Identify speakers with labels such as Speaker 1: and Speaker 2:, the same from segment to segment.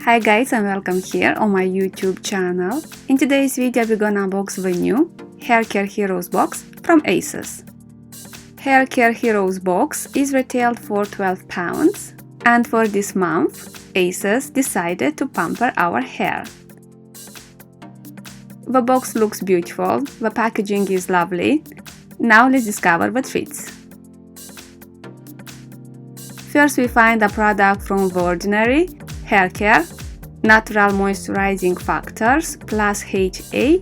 Speaker 1: Hi guys, and welcome here on my YouTube channel. In today's video we're gonna unbox the new Haircare Heroes box from ASOS. Haircare Heroes box is retailed for £12, and for this month ASOS decided to pamper our hair. The box looks beautiful, the packaging is lovely. Now let's discover the treats. First we find a product from The Ordinary, Haircare, Natural Moisturizing Factors plus HA,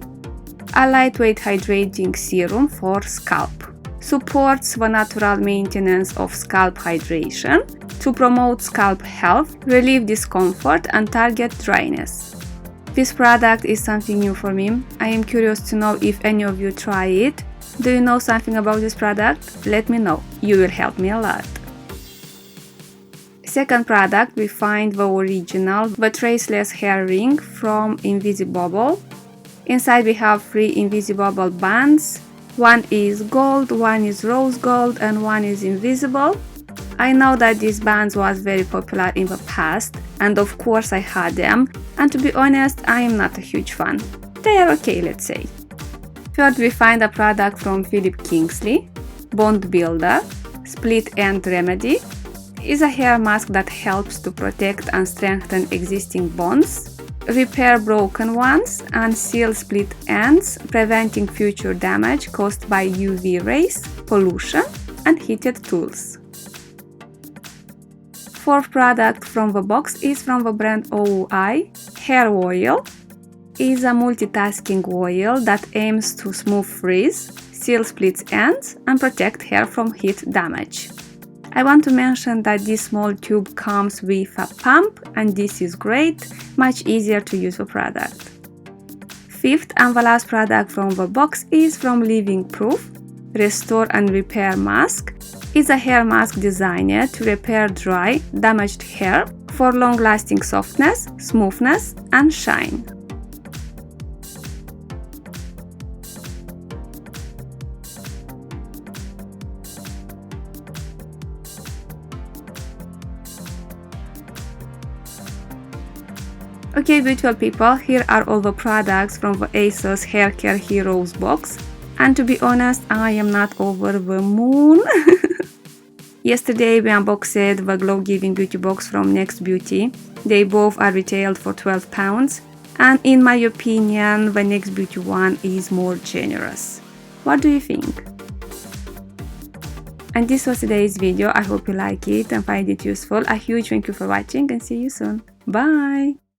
Speaker 1: a lightweight hydrating serum for scalp. Supports the natural maintenance of scalp hydration to promote scalp health, relieve discomfort and target dryness. This product is something new for me. I am curious to know if any of you try it. Do you know something about this product? Let me know. You will help me a lot. Second product, we find the original, the traceless hair ring from Invisibobble. Inside we have 3 Invisibobble bands. One is gold, one is rose gold, and one is invisible. I know that these bands was very popular in the past, and of course I had them, and to be honest, I am not a huge fan. They are okay, let's say. Third, we find a product from Philip Kingsley, Bond Builder, Split End Remedy. Is a hair mask that helps to protect and strengthen existing bonds, repair broken ones, and seal split ends, preventing future damage caused by UV rays, pollution, and heated tools. Fourth product from the box is from the brand Oui Hair Oil. Is a multitasking oil that aims to smooth frizz, seal split ends, and protect hair from heat damage. I want to mention that this small tube comes with a pump, and this is great, much easier to use the product. Fifth and the last product from the box is from Living Proof, Restore and Repair Mask. It's a hair mask designed to repair dry, damaged hair for long-lasting softness, smoothness, and shine. Okay, beautiful people, here are all the products from the ASOS Haircare Heroes box, and to be honest, I am not over the moon. Yesterday we unboxed the Glow Giving Beauty box from Next Beauty. They both are retailed for £12, and in my opinion the Next Beauty one is more generous. What do you think? And this was today's video. I hope you like it and find it useful. A huge thank you for watching, and see you soon. Bye!